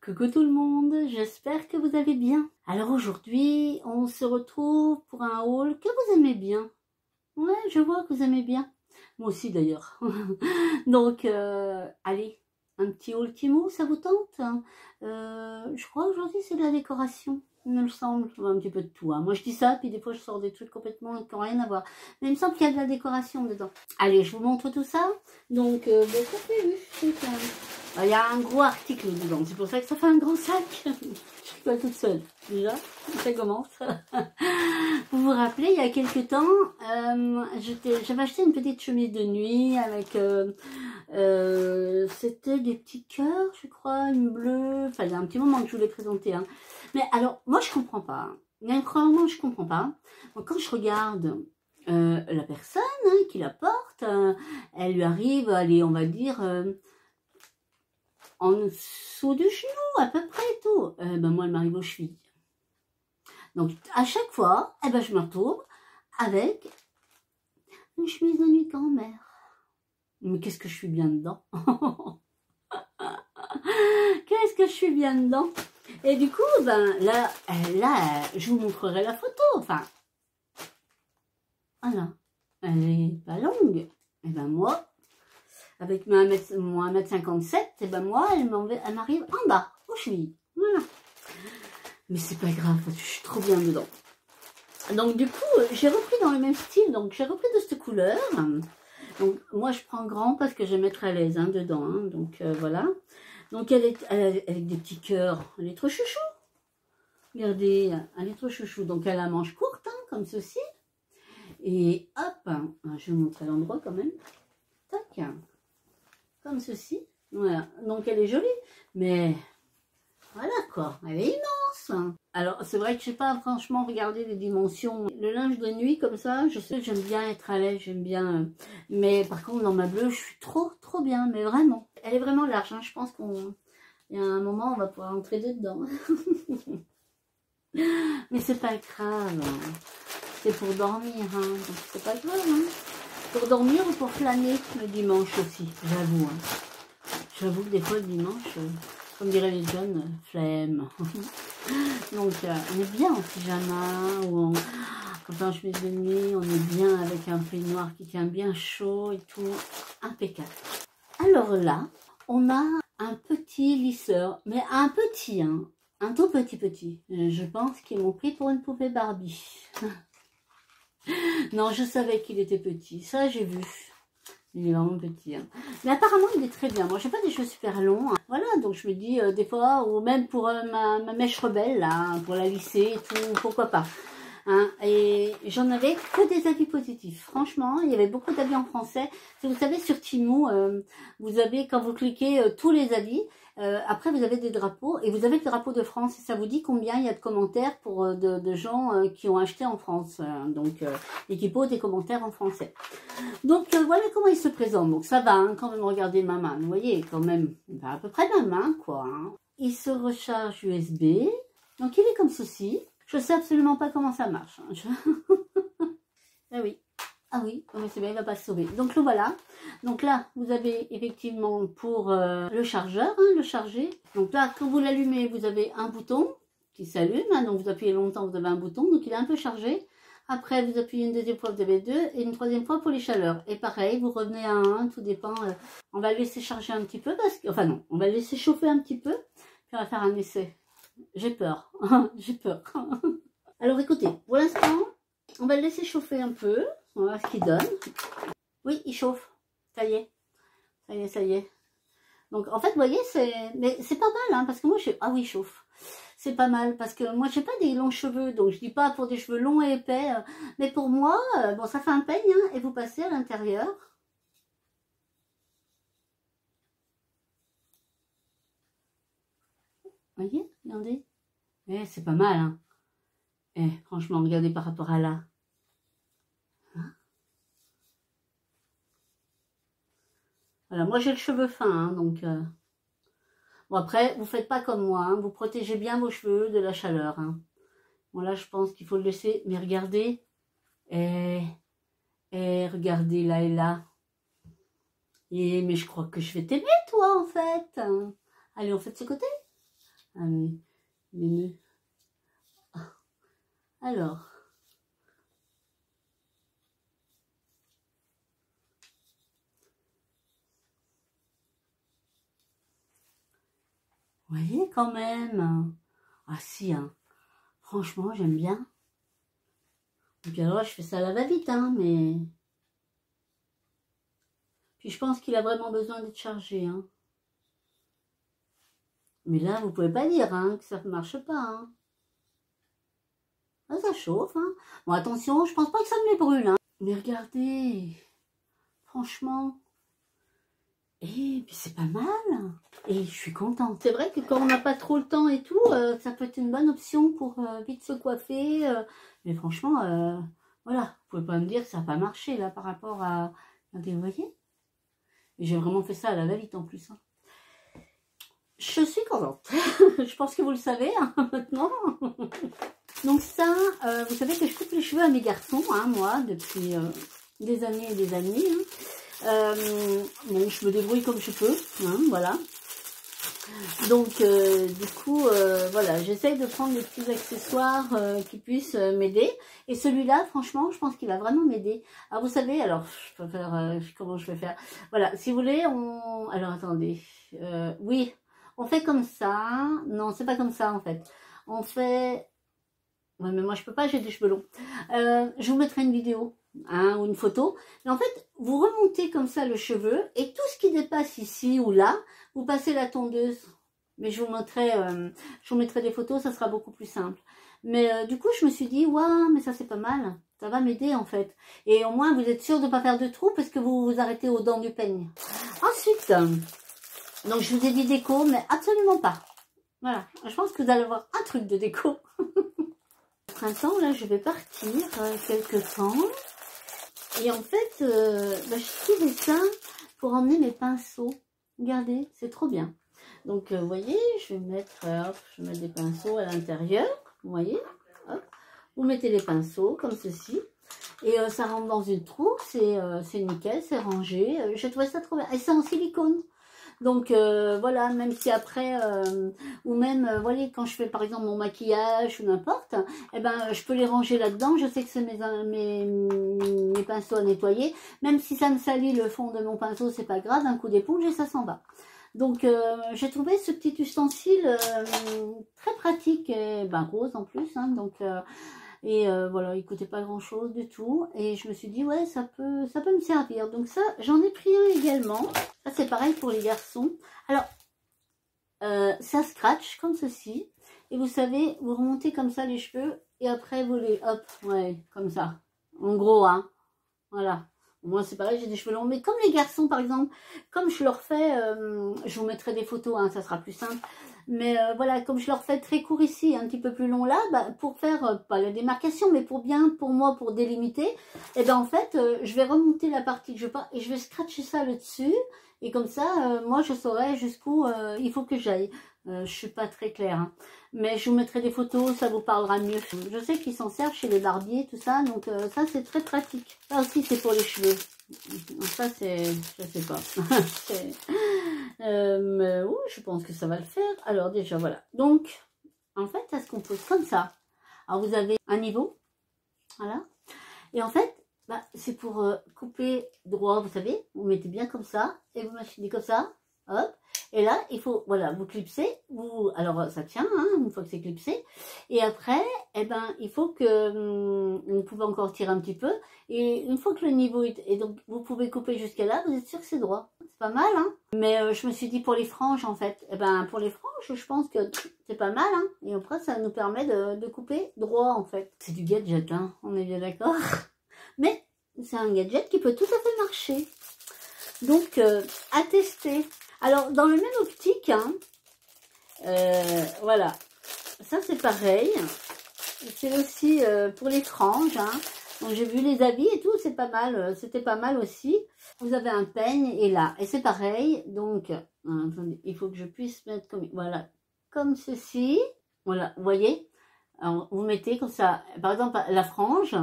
Coucou tout le monde, j'espère que vous allez bien. Alors aujourd'hui, on se retrouve pour un haul que vous aimez bien. Ouais, je vois que vous aimez bien. Moi aussi d'ailleurs. Donc, allez, un petit haul Temu, ça vous tente? Je crois aujourd'hui c'est de la décoration, il me semble. Un petit peu de tout. Hein. Moi je dis ça, puis des fois je sors des trucs complètement qui n'ont rien à voir. Mais il me semble qu'il y a de la décoration dedans. Allez, je vous montre tout ça. Donc, ça fait vu. Il y a un gros article dedans, c'est pour ça que ça fait un gros sac. Je suis pas toute seule, déjà, ça commence. Vous vous rappelez, il y a quelques temps, j'avais acheté une petite chemise de nuit avec, c'était des petits cœurs, je crois, une bleue, enfin il y a un petit moment que je vous l'ai présenté. Hein. Mais alors, moi je comprends pas, hein. Il y a un moment je comprends pas. Donc, quand je regarde la personne hein, qui la porte, elle lui arrive, allez, on va dire... en dessous du genou, à peu près tout. Moi, elle m'arrive aux chevilles. Donc, à chaque fois, je me retrouve avec une chemise de nuit grand-mère. Mais qu'est-ce que je suis bien dedans. Qu'est-ce que je suis bien dedans. Et du coup, là, je vous montrerai la photo. Enfin, voilà. Elle est pas longue. Et moi... avec mon 1m57, et moi, elle m'arrive en bas, aux chevilles. Voilà. Mais c'est pas grave, parce que je suis trop bien dedans. Donc, du coup, j'ai repris dans le même style. Donc, j'ai repris de cette couleur. Donc, moi, je prends grand parce que je vais mettre à l'aise hein, dedans. Hein. Donc, voilà. Donc, elle est avec des petits cœurs. Elle est trop chouchou. Regardez, elle est trop chouchou. Donc, elle a la manche courte, hein, comme ceci. Et hop, je vais vous montrer l'endroit quand même. Tac. Comme ceci, voilà, donc elle est jolie, mais voilà quoi, elle est immense. Alors c'est vrai que je sais pas franchement regarder les dimensions, le linge de nuit comme ça, je sais que j'aime bien être à l'aise, j'aime bien, mais par contre dans ma bleue, je suis trop bien, mais vraiment, elle est vraiment large, hein. Je pense qu'il y a un moment on va pouvoir entrer dedans, mais c'est pas grave, c'est pour dormir, hein. Donc c'est pas grave, hein. Pour dormir ou pour flâner le dimanche aussi, j'avoue. Hein. J'avoue que des fois le dimanche, comme diraient les jeunes, flemme. Donc on est bien en pyjama ou en chemise de nuit, on est bien avec un peignoir qui tient bien chaud et tout, impeccable. Alors là, on a un petit lisseur, mais un petit, hein, un tout petit. Je pense qu'ils m'ont pris pour une poupée Barbie. Non, je savais qu'il était petit. Ça, j'ai vu. Il est vraiment petit. Hein. Mais apparemment, il est très bien. Moi, j'ai pas des cheveux super longs. Hein. Voilà, donc je me dis, des fois, ou même pour ma mèche rebelle, là, pour la lisser et tout, pourquoi pas. Hein. Et j'en avais que des avis positifs. Franchement, il y avait beaucoup d'avis en français. Si vous savez, sur Temu, vous avez, quand vous cliquez tous les avis, après vous avez des drapeaux et vous avez le drapeau de France et ça vous dit combien il y a de commentaires pour de gens qui ont acheté en France et qui posent des commentaires en français. Donc voilà comment il se présente. Donc ça va hein, quand même regarder ma main. Vous voyez quand même à peu près ma main quoi. Hein. Il se recharge USB. Donc il est comme ceci. Je sais absolument pas comment ça marche. Hein. Ah oui. Ah oui, c'est bien, il va pas se sauver. Donc le voilà. Donc là, vous avez effectivement pour le chargeur, hein, le charger. Donc là, quand vous l'allumez, vous avez un bouton qui s'allume. Hein, donc vous appuyez longtemps, vous avez un bouton. Donc il est un peu chargé. Après, vous appuyez une deuxième fois, vous avez deux. Et une troisième fois pour les chaleurs. Et pareil, vous revenez à un, tout dépend. On va le laisser charger un petit peu. Enfin non, on va le laisser chauffer un petit peu. Puis on va faire un essai. J'ai peur. J'ai peur. Alors écoutez, pour l'instant, on va le laisser chauffer un peu. On va voir ce qu'il donne. Oui, il chauffe. Ça y est. Ça y est. Donc, en fait, vous voyez, c'est pas mal, hein, parce que moi, ah oui, il chauffe. C'est pas mal, parce que moi, j'ai pas des longs cheveux, donc je dis pas pour des cheveux longs et épais, mais pour moi, bon, ça fait un peigne, hein, et vous passez à l'intérieur. Vous voyez, regardez. Eh, c'est pas mal, hein. Eh, franchement, regardez par rapport à là. Voilà, moi j'ai le cheveu fin, hein, donc... Bon après, vous faites pas comme moi, hein, vous protégez bien vos cheveux de la chaleur. Hein. Bon là, je pense qu'il faut le laisser, mais regardez. Regardez là et là. Mais je crois que je vais t'aimer, toi, en fait. Allez, on fait de ce côté. Allez, les nœuds. Alors. Vous voyez quand même. Ah si, hein. Franchement, j'aime bien. Et puis alors, je fais ça à la va-vite, hein, mais... Puis je pense qu'il a vraiment besoin d'être chargé, hein. Mais là, vous pouvez pas dire, hein, que ça ne marche pas, hein. Ah, ça chauffe, hein. Bon, attention, je pense pas que ça me les brûle, hein. Mais regardez, franchement... Et puis c'est pas mal. Et je suis contente. C'est vrai que quand on n'a pas trop le temps et tout, ça peut être une bonne option pour vite se coiffer. Mais franchement, voilà, vous pouvez pas me dire que ça n'a pas marché là par rapport à... Regardez, vous voyez? Et j'ai vraiment fait ça à la va-vite en plus. Hein. Je suis contente. Je pense que vous le savez hein, maintenant. Donc ça, vous savez que je coupe les cheveux à mes garçons, hein, moi, depuis des années et des années. Hein. Bon, je me débrouille comme je peux, hein, voilà. Donc, du coup, voilà, j'essaye de prendre des petits accessoires qui puissent m'aider. Et celui-là, franchement, je pense qu'il va vraiment m'aider. Alors, vous savez, alors, je peux faire, comment je vais faire? Voilà, si vous voulez, on... Alors, attendez. Oui, on fait comme ça. Non, c'est pas comme ça, en fait. On fait... Ouais, mais moi, je peux pas, j'ai des cheveux longs. Je vous mettrai une vidéo. Hein, ou une photo, mais en fait vous remontez comme ça le cheveu et tout ce qui dépasse ici ou là, vous passez la tondeuse, mais je vous mettrai des photos, ça sera beaucoup plus simple. Mais du coup je me suis dit, waouh, mais ça c'est pas mal, ça va m'aider en fait, et au moins vous êtes sûr de ne pas faire de trous parce que vous vous arrêtez aux dents du peigne. Ensuite, donc je vous ai dit déco, mais absolument pas, voilà, je pense que vous allez avoir un truc de déco. Au printemps, là je vais partir quelque temps. Et en fait, je trouvais ça pour emmener mes pinceaux. Regardez, c'est trop bien. Donc, vous voyez, je vais mettre des pinceaux à l'intérieur. Vous voyez, hop. Vous mettez les pinceaux comme ceci. Et ça rentre dans une trousse. C'est nickel, c'est rangé. J'ai trouvé ça trop bien. Et c'est en silicone. Donc voilà, même si après, ou même, vous voyez, quand je fais par exemple mon maquillage ou n'importe, eh ben, je peux les ranger là-dedans. Je sais que c'est mes pinceaux à nettoyer. Même si ça me salit le fond de mon pinceau, c'est pas grave, un coup d'éponge et ça s'en va. Donc j'ai trouvé ce petit ustensile très pratique, et ben, rose en plus, hein, donc... voilà, il coûtait pas grand chose du tout. Et je me suis dit, ouais, ça peut me servir. Donc ça, j'en ai pris un également. Ça, c'est pareil pour les garçons. Alors, ça scratch comme ceci. Et vous savez, vous remontez comme ça les cheveux. Et après, vous les, hop, ouais, comme ça. En gros, hein. Voilà. Moi, c'est pareil, j'ai des cheveux longs. Mais comme les garçons, par exemple, comme je leur fais, je vous mettrai des photos, hein, ça sera plus simple. Mais voilà, comme je leur fais très court ici, un petit peu plus long là, bah, pour faire, pas la démarcation, mais pour moi, pour délimiter, et ben en fait, je vais remonter la partie que je veux pas et je vais scratcher ça le dessus. Et comme ça, moi, je saurai jusqu'où il faut que j'aille. Je suis pas très claire, hein. Mais je vous mettrai des photos, ça vous parlera mieux. Je sais qu'ils s'en servent chez les barbiers, tout ça, donc ça, c'est très pratique. Ça aussi, c'est pour les cheveux. Ça, c'est, je sais pas. Mais oui, je pense que ça va le faire. Alors déjà, voilà. Donc, en fait, ça se compose comme ça. Alors, vous avez un niveau. Voilà. Et en fait, bah, c'est pour couper droit, vous savez. Vous mettez bien comme ça. Et vous machinez comme ça. Hop. Et là, il faut, voilà, vous clipsez. Alors, ça tient, hein, une fois que c'est clipsé. Et après, eh ben, il faut que... vous pouvez encore tirer un petit peu. Et une fois que le niveau est... Et donc, vous pouvez couper jusqu'à là, vous êtes sûr que c'est droit. C'est pas mal, hein. Mais je me suis dit pour les franges, en fait. Eh ben, pour les franges, je pense que c'est pas mal, hein. Et après, ça nous permet de couper droit, en fait. C'est du gadget, hein. On est bien d'accord. Mais c'est un gadget qui peut tout à fait marcher. Donc, à tester. Alors, dans le même optique, hein, voilà, ça c'est pareil, c'est aussi pour les franges, hein. Donc j'ai vu les habits et tout, c'est pas mal, c'était pas mal aussi. Vous avez un peigne et là, et c'est pareil, donc, attendez, il faut que je puisse mettre comme, voilà, comme ceci, voilà, vous voyez, alors, vous mettez comme ça, par exemple, la frange,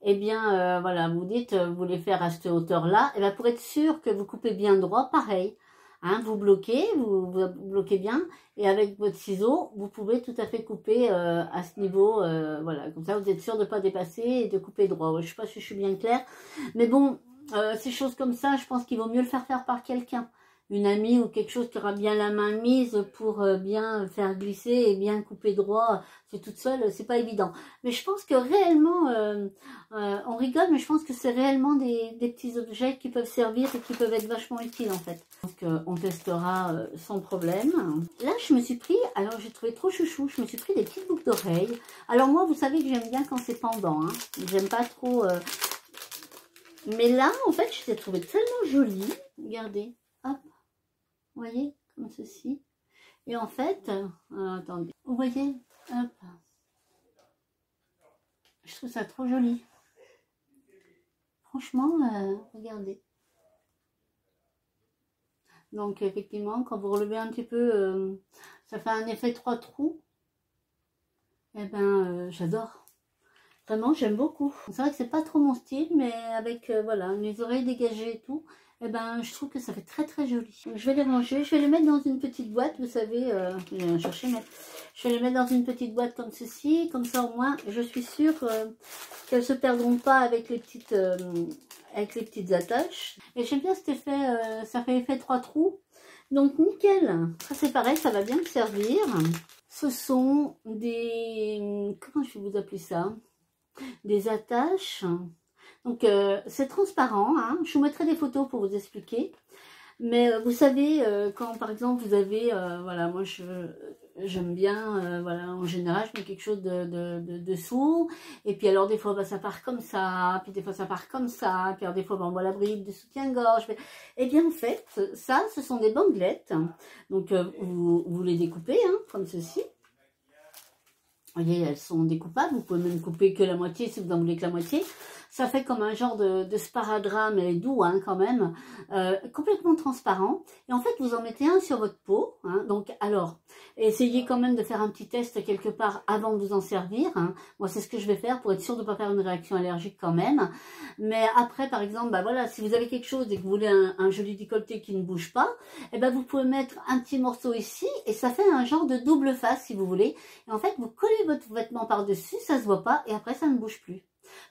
eh bien, voilà, vous dites, vous voulez faire à cette hauteur-là, et bien pour être sûr que vous coupez bien droit, pareil. Hein, vous bloquez, vous bloquez bien, et avec votre ciseau, vous pouvez tout à fait couper à ce niveau, voilà, comme ça vous êtes sûr de ne pas dépasser et de couper droit. Je ne sais pas si je suis bien claire, mais bon, ces choses comme ça, je pense qu'il vaut mieux le faire faire par quelqu'un. Une amie ou quelque chose qui aura bien la main mise pour bien faire glisser et bien couper droit. C'est toute seule, c'est pas évident. Mais je pense que réellement, on rigole, mais je pense que c'est réellement des petits objets qui peuvent servir et qui peuvent être vachement utiles en fait. Donc on testera sans problème. Là, je me suis pris, alors j'ai trouvé trop chouchou, je me suis pris des petites boucles d'oreilles. Alors moi, vous savez que j'aime bien quand c'est pendant, hein. J'aime pas trop... Mais là, en fait, je les ai trouvées tellement jolies. Regardez, hop. Vous voyez, comme ceci. Et en fait, attendez, vous voyez, hop, je trouve ça trop joli. Franchement, regardez. Donc, effectivement, quand vous relevez un petit peu, ça fait un effet 3 trous. Eh ben, j'adore. Vraiment, j'aime beaucoup. C'est vrai que c'est pas trop mon style, mais avec, voilà, les oreilles dégagées et tout, eh ben, je trouve que ça fait très très joli. Donc, je vais les ranger, je vais les mettre dans une petite boîte, vous savez, je vais chercher, mais je vais les mettre dans une petite boîte comme ceci, comme ça au moins, je suis sûre qu'elles se perdront pas avec les petites attaches. Et j'aime bien cet effet, ça fait effet 3 trous, donc nickel. Ça c'est pareil, ça va bien me servir. Ce sont des, comment je vais vous appeler ça? Des attaches. Donc c'est transparent, hein. Je vous mettrai des photos pour vous expliquer. Mais vous savez, quand par exemple vous avez, voilà, moi j'aime bien, voilà, en général je mets quelque chose dessous. Et puis alors des fois bah, ça part comme ça, puis des fois ça part comme ça, puis alors des fois bah, on voit la bride de soutien-gorge. Et bien en fait, ça ce sont des bandelettes. Donc vous les découpez, hein, comme ceci. Vous voyez, elles sont découpables, vous pouvez même couper que la moitié si vous en voulez que la moitié. Ça fait comme un genre de sparadrap, mais doux hein, quand même, complètement transparent. Et en fait, vous en mettez un sur votre peau. Hein, donc, alors, essayez quand même de faire un petit test quelque part avant de vous en servir. Hein. Moi, c'est ce que je vais faire pour être sûr de ne pas faire une réaction allergique quand même. Mais après, par exemple, bah voilà, si vous avez quelque chose et que vous voulez un joli décolleté qui ne bouge pas, eh ben vous pouvez mettre un petit morceau ici et ça fait un genre de double face si vous voulez. Et en fait, vous collez votre vêtement par-dessus, ça se voit pas et après, ça ne bouge plus.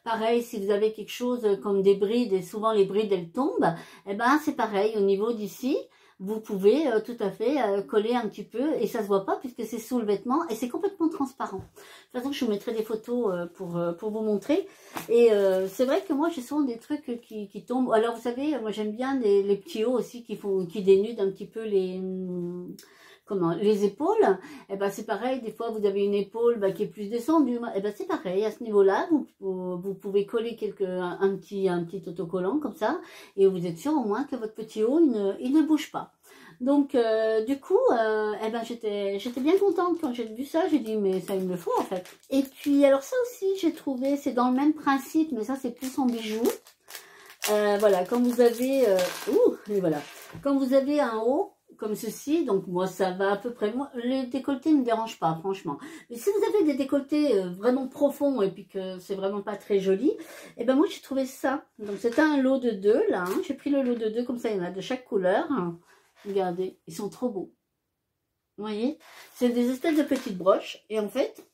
Pareil, si vous avez quelque chose comme des brides, et souvent les brides elles tombent, eh ben c'est pareil, au niveau d'ici, vous pouvez tout à fait coller un petit peu, et ça se voit pas puisque c'est sous le vêtement, et c'est complètement transparent. De toute façon, je vous mettrai des photos pour vous montrer, et c'est vrai que moi j'ai souvent des trucs qui tombent. Alors vous savez, moi j'aime bien les petits hauts aussi qui dénudent un petit peu les épaules. Et ben c'est pareil, des fois vous avez une épaule qui est plus descendue, et ben c'est pareil, à ce niveau là vous pouvez coller un petit autocollant comme ça, et vous êtes sûr au moins que votre petit haut il ne bouge pas. Donc du coup eh ben j'étais bien contente quand j'ai vu ça. J'ai dit mais ça il me le faut en fait. Et puis alors ça aussi j'ai trouvé, c'est dans le même principe, mais ça c'est plus en bijoux. Voilà, quand vous avez voilà, quand vous avez un haut comme ceci, donc moi ça va à peu près, moi les décolletés ne me dérangent pas franchement, mais si vous avez des décolletés vraiment profonds et puis que c'est vraiment pas très joli, et ben moi j'ai trouvé ça, donc c'était un lot de 2 là, hein. J'ai pris le lot de 2 comme ça, il y en a de chaque couleur, hein. Regardez, ils sont trop beaux, vous voyez, c'est des espèces de petites broches, et en fait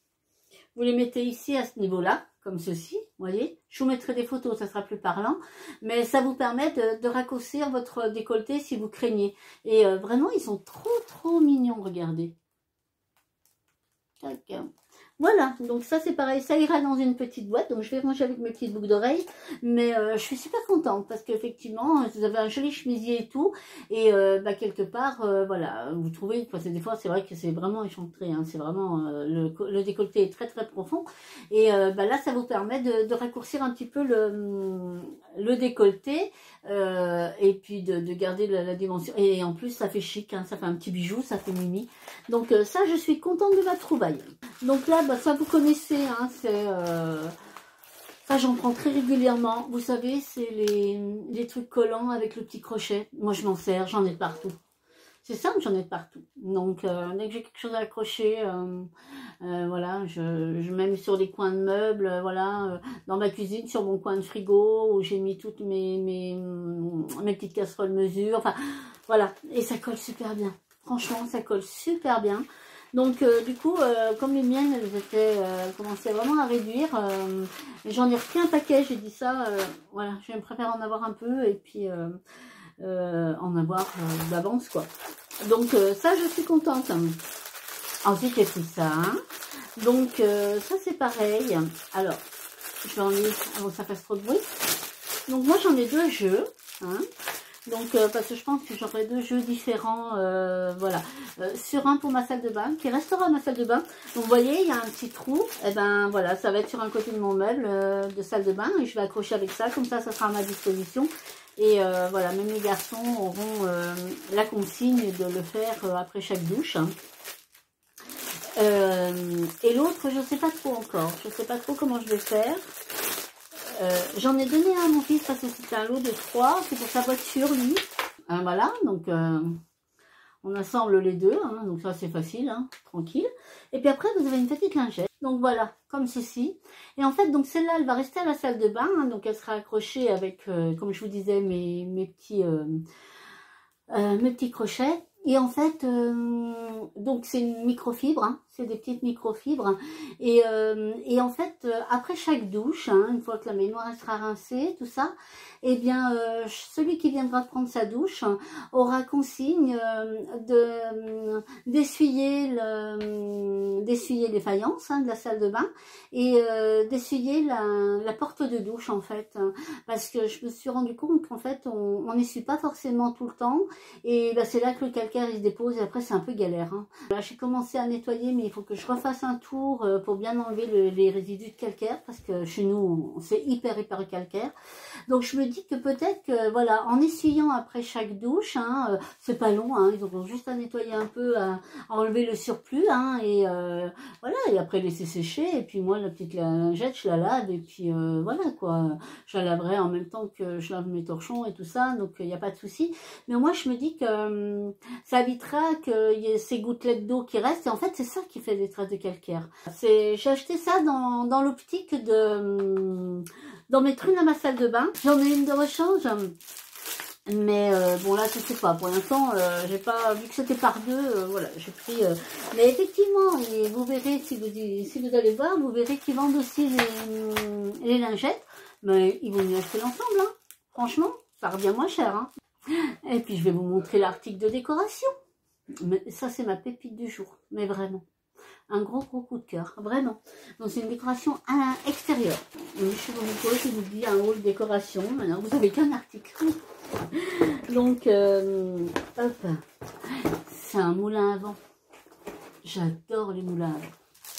vous les mettez ici à ce niveau là, comme ceci, vous voyez. Je vous mettrai des photos, ça sera plus parlant. Mais ça vous permet de raccourcir votre décolleté si vous craignez. Et vraiment, ils sont trop mignons, regardez. Tac. Voilà, donc ça c'est pareil, ça ira dans une petite boîte, donc je vais ranger avec mes petites boucles d'oreilles, mais je suis super contente parce qu'effectivement vous avez un joli chemisier et tout, et quelque part, voilà, vous trouvez, parce que des fois c'est vrai que c'est vraiment échancré, hein, c'est vraiment, le décolleté est très profond, et là ça vous permet de raccourcir un petit peu le décolleté, et puis de garder la dimension, et en plus ça fait chic, hein, ça fait un petit bijou, ça fait mimi, donc ça je suis contente de ma trouvaille. Donc là, ça vous connaissez, hein, ça j'en prends très régulièrement. Vous savez, c'est les trucs collants avec le petit crochet. Moi je m'en sers, j'en ai partout. c'est simple, j'en ai de partout. Donc, dès que j'ai quelque chose à accrocher, voilà, je mets sur des coins de meubles, voilà, dans ma cuisine, sur mon coin de frigo, où j'ai mis toutes mes petites casseroles mesure, enfin, voilà, et ça colle super bien. Franchement, ça colle super bien. Donc, du coup, comme les miennes, elles étaient, commençaient vraiment à réduire, j'en ai repris un paquet, j'ai dit ça, voilà, je préfère en avoir un peu, et puis en avoir d'avance, quoi. Donc, ça, je suis contente. Ensuite, j'ai pris ça. Donc, ça, c'est pareil. Alors, je vais enlever avant que ça fasse trop de bruit. Donc, moi, j'en ai deux jeux. Hein. Donc, parce que je pense que j'aurai deux jeux différents. Voilà. Sur un pour ma salle de bain, qui restera ma salle de bain. Donc, vous voyez, il y a un petit trou. Et ben, voilà, ça va être sur un côté de mon meuble de salle de bain. Et je vais accrocher avec ça. Comme ça sera à ma disposition. Et voilà, même les garçons auront la consigne de le faire après chaque douche. Hein. Et l'autre, je ne sais pas trop encore. Je ne sais pas trop comment je vais faire. J'en ai donné un à mon fils parce que c'était un lot de 3. C'est pour sa voiture, lui. Voilà, donc on assemble les deux. Hein, donc ça, c'est facile, hein, tranquille. Et puis après, vous avez une petite lingette. Donc voilà, comme ceci. Et en fait, donc celle-là, elle va rester à la salle de bain. Hein, donc elle sera accrochée avec, comme je vous disais, mes petits crochets. Et en fait, donc c'est une microfibre, hein, c'est des petites microfibres. Et en fait, après chaque douche, hein, une fois que la baignoire sera rincée, tout ça, eh bien, celui qui viendra prendre sa douche aura consigne d'essuyer les faïences hein, de la salle de bain et d'essuyer la porte de douche, en fait. Parce que je me suis rendu compte qu'en fait, on n'essuie pas forcément tout le temps. Et ben, c'est là que le calcaire il se dépose et après c'est un peu galère. Hein. Là j'ai commencé à nettoyer mais il faut que je refasse un tour pour bien enlever les résidus de calcaire parce que chez nous c'est hyper calcaire. Donc je me dis que peut-être que voilà en essuyant après chaque douche, hein, c'est pas long, hein, ils auront juste à nettoyer un peu, à enlever le surplus hein, et voilà et après laisser sécher et puis moi la petite lingette je la lave et puis voilà quoi. Je la laverai en même temps que je lave mes torchons et tout ça donc il n'y a pas de souci. Mais moi je me dis que ça évitera qu'il y ait ces gouttelettes d'eau qui restent. Et en fait, c'est ça qui fait des traces de calcaire. J'ai acheté ça dans l'optique d'en mettre une à ma salle de bain. J'en ai une de rechange. Mais bon, là, je sais pas. Pour l'instant, j'ai pas vu que c'était par deux. Voilà, j'ai pris. Mais effectivement, et vous verrez, si vous allez voir, vous verrez qu'ils vendent aussi les lingettes. Mais ils vont mieux acheter l'ensemble. Hein. Franchement, ça revient moins cher. Hein. Et puis je vais vous montrer l'article de décoration. Mais ça c'est ma pépite du jour. Mais vraiment. Un gros coup de cœur. Vraiment. Donc c'est une décoration à l'extérieur. Je suis je vous dis un haul décoration. Maintenant vous avez qu'un article. Donc hop. C'est un moulin à vent. J'adore les moulins à vent.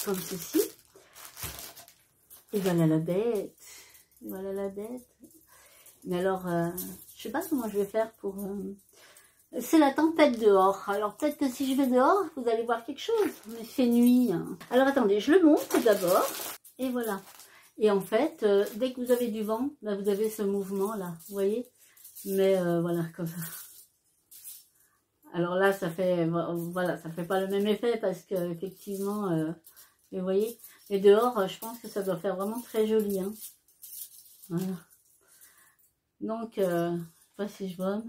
Comme ceci. Et voilà la bête. Voilà la bête. Mais alors, je sais pas comment je vais faire pour... C'est la tempête dehors. Alors peut-être que si je vais dehors, vous allez voir quelque chose. Il fait nuit. Hein. Alors attendez, je le monte d'abord. Et voilà. Et en fait, dès que vous avez du vent, là, vous avez ce mouvement là. Vous voyez? Mais voilà, comme ça. Alors là, ça fait... Voilà, ça fait pas le même effet parce que effectivement... vous voyez? Mais dehors, je pense que ça doit faire vraiment très joli. Hein. Voilà. Donc, je sais pas si je vois.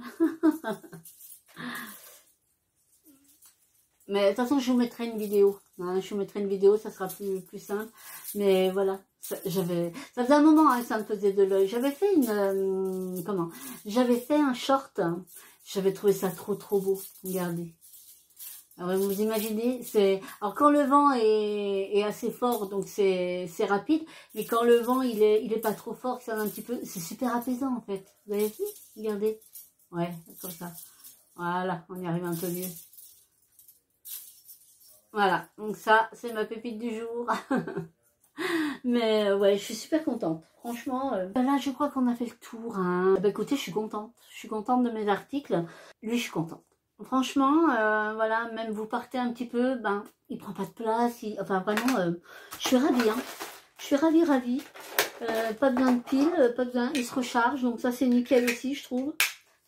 Mais de toute façon, je vous mettrai une vidéo. Hein, je vous mettrai une vidéo, ça sera plus simple. Mais voilà, ça faisait un moment hein, que ça me faisait de l'œil. J'avais fait J'avais fait un short. Hein. J'avais trouvé ça trop beau. Regardez. Alors vous imaginez, alors quand le vent est assez fort, donc c'est rapide, mais quand le vent il est pas trop fort, ça un petit peu, c'est super apaisant en fait. Vous avez vu? Regardez. Ouais, comme ça. Voilà, on y arrive un peu mieux. Voilà, donc ça, c'est ma pépite du jour. Mais ouais, je suis super contente. Franchement, là, je crois qu'on a fait le tour. Hein. Bah écoutez, je suis contente. Je suis contente de mes articles. Lui, je suis contente. Franchement, voilà, même vous partez un petit peu, ben, il prend pas de place. Enfin, vraiment, je suis ravie. Hein. Je suis ravie. Pas besoin de pile, pas besoin. Il se recharge, donc ça, c'est nickel aussi, je trouve.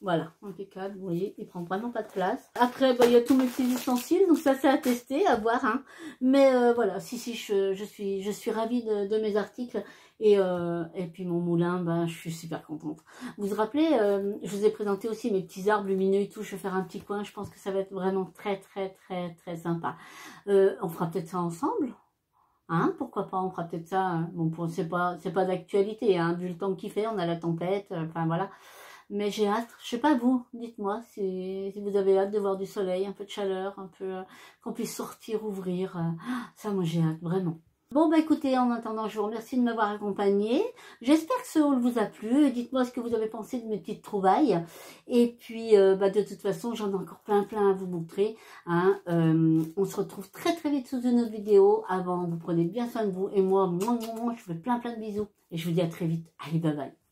Voilà, impeccable, vous voyez, il prend vraiment pas de place. Après, bah, il y a tous mes petits ustensiles, donc ça c'est à tester, à voir. Hein. Mais voilà, si, je suis ravie de mes articles. Et puis mon moulin, bah, je suis super contente. Vous vous rappelez, je vous ai présenté aussi mes petits arbres lumineux et tout. Je vais faire un petit coin, je pense que ça va être vraiment très, très, très, très sympa. On fera peut-être ça ensemble. Hein, pourquoi pas, on fera peut-être ça. Hein. Bon, c'est pas d'actualité, hein, vu le temps qu'il fait, on a la tempête, enfin voilà. Mais j'ai hâte, je sais pas vous, dites-moi si vous avez hâte de voir du soleil, un peu de chaleur, un peu qu'on puisse sortir, ouvrir. Ça, moi j'ai hâte, vraiment. Bon, bah écoutez, en attendant, je vous remercie de m'avoir accompagné. J'espère que ce haul vous a plu. Dites-moi ce que vous avez pensé de mes petites trouvailles. Et puis, bah, de toute façon, j'en ai encore plein à vous montrer. Hein. On se retrouve très vite sous une autre vidéo. Avant, vous prenez bien soin de vous. Et moi, je vous fais plein de bisous. Et je vous dis à très vite. Allez, bye bye.